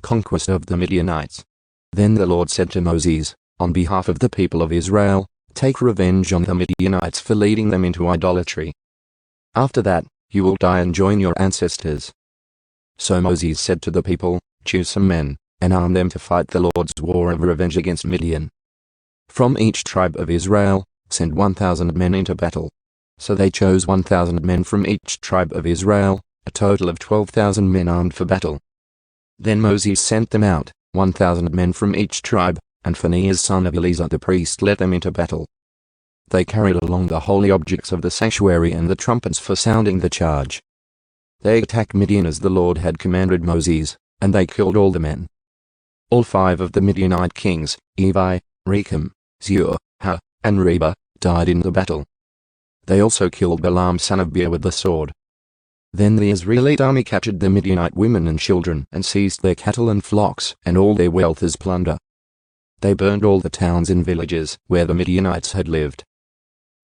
conquest of the Midianites. Then the Lord said to Moses, on behalf of the people of Israel, take revenge on the Midianites for leading them into idolatry. After that, you will die and join your ancestors. So Moses said to the people, choose some men, and arm them to fight the Lord's war of revenge against Midian. From each tribe of Israel, send 1,000 men into battle. So they chose 1,000 men from each tribe of Israel, a total of 12,000 men armed for battle. Then Moses sent them out, 1,000 men from each tribe, and Phinehas son of Eleazar the priest led them into battle. They carried along the holy objects of the sanctuary and the trumpets for sounding the charge. They attacked Midian as the Lord had commanded Moses, and they killed all the men. All 5 of the Midianite kings, Evi, Rechem, Zur, Hur, and Reba, died in the battle. They also killed Balaam son of Beor with the sword. Then the Israelite army captured the Midianite women and children and seized their cattle and flocks and all their wealth as plunder. They burned all the towns and villages where the Midianites had lived.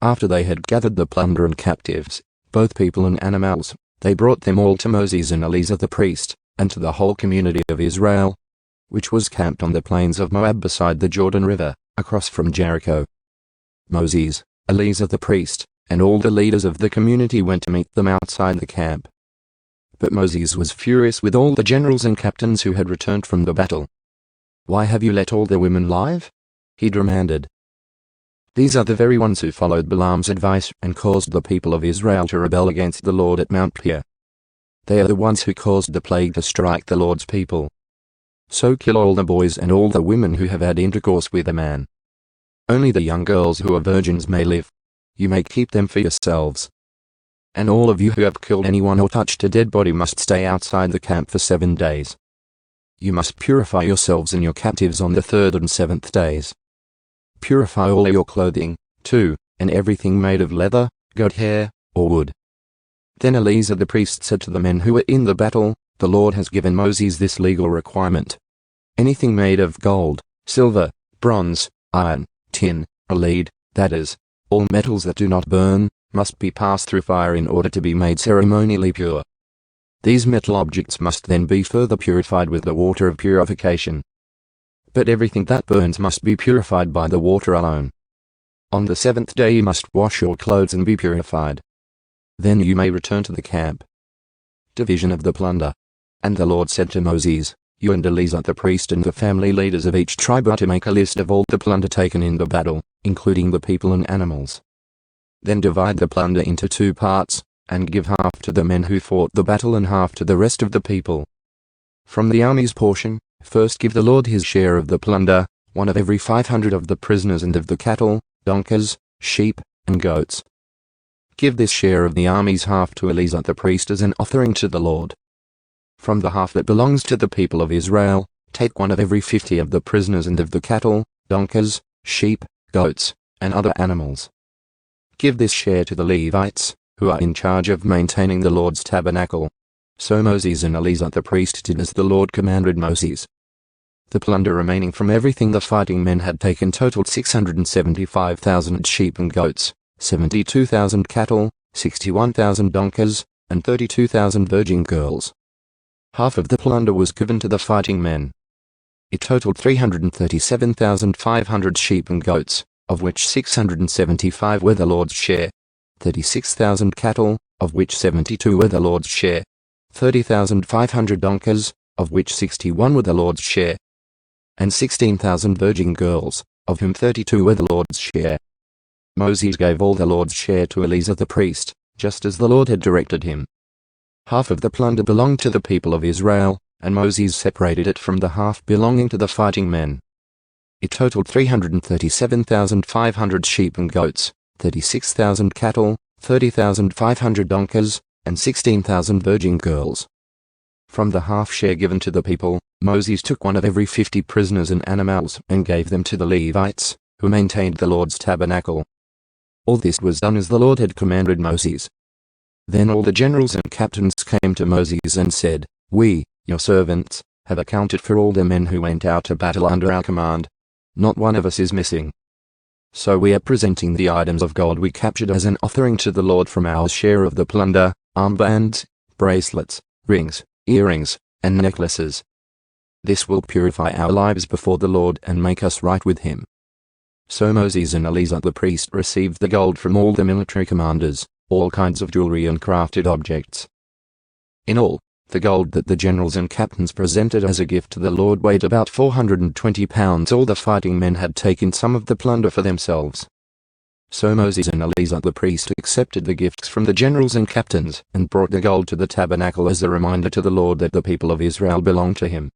After they had gathered the plunder and captives, both people and animals, they brought them all to Moses and Eleazar the priest, and to the whole community of Israel, which was camped on the plains of Moab beside the Jordan River, across from Jericho. Moses, Eleazar the priest, and all the leaders of the community went to meet them outside the camp. But Moses was furious with all the generals and captains who had returned from the battle. Why have you let all the women live? He demanded. These are the very ones who followed Balaam's advice and caused the people of Israel to rebel against the Lord at Mount Peor. They are the ones who caused the plague to strike the Lord's people. So kill all the boys and all the women who have had intercourse with a man. Only the young girls who are virgins may live. You may keep them for yourselves. And all of you who have killed anyone or touched a dead body must stay outside the camp for 7 days. You must purify yourselves and your captives on the 3rd and 7th days. Purify all your clothing, too, and everything made of leather, goat hair, or wood. Then Eleazar the priest said to the men who were in the battle, the Lord has given Moses this legal requirement. Anything made of gold, silver, bronze, iron, tin, or lead, that is, all metals that do not burn, must be passed through fire in order to be made ceremonially pure. These metal objects must then be further purified with the water of purification. But everything that burns must be purified by the water alone. On the 7th day you must wash your clothes and be purified. Then you may return to the camp. Division of the plunder. And the Lord said to Moses, you and Eleazar the priest and the family leaders of each tribe are to make a list of all the plunder taken in the battle, including the people and animals. Then divide the plunder into 2 parts, and give half to the men who fought the battle and half to the rest of the people. From the army's portion, first give the Lord his share of the plunder, 1 of every 500 of the prisoners and of the cattle, donkeys, sheep, and goats. Give this share of the army's half to Eleazar the priest as an offering to the Lord. From the half that belongs to the people of Israel, take 1 of every 50 of the prisoners and of the cattle, donkeys, sheep, goats, and other animals. Give this share to the Levites, who are in charge of maintaining the Lord's tabernacle. So Moses and Eleazar the priest did as the Lord commanded Moses. The plunder remaining from everything the fighting men had taken totaled 675,000 sheep and goats, 72,000 cattle, 61,000 donkeys, and 32,000 virgin girls. Half of the plunder was given to the fighting men. It totaled 337,500 sheep and goats, of which 675 were the Lord's share, 36,000 cattle, of which 72 were the Lord's share, 30,500 donkeys, of which 61 were the Lord's share, and 16,000 virgin girls, of whom 32 were the Lord's share. Moses gave all the Lord's share to Eleazar the priest, just as the Lord had directed him. Half of the plunder belonged to the people of Israel, and Moses separated it from the half belonging to the fighting men. It totaled 337,500 sheep and goats, 36,000 cattle, 30,500 donkeys, and 16,000 virgin girls. From the half share given to the people, Moses took 1 of every 50 prisoners and animals and gave them to the Levites, who maintained the Lord's tabernacle. All this was done as the Lord had commanded Moses. Then all the generals and captains came to Moses and said, we, your servants, have accounted for all the men who went out to battle under our command. Not one of us is missing. So we are presenting the items of gold we captured as an offering to the Lord from our share of the plunder, armbands, bracelets, rings, earrings, and necklaces. This will purify our lives before the Lord and make us right with him. So Moses and Eleazar the priest received the gold from all the military commanders, all kinds of jewelry and crafted objects. In all, the gold that the generals and captains presented as a gift to the Lord weighed about 420 pounds. All the fighting men had taken some of the plunder for themselves. So Moses and Eleazar the priest accepted the gifts from the generals and captains, and brought the gold to the tabernacle as a reminder to the Lord that the people of Israel belonged to him.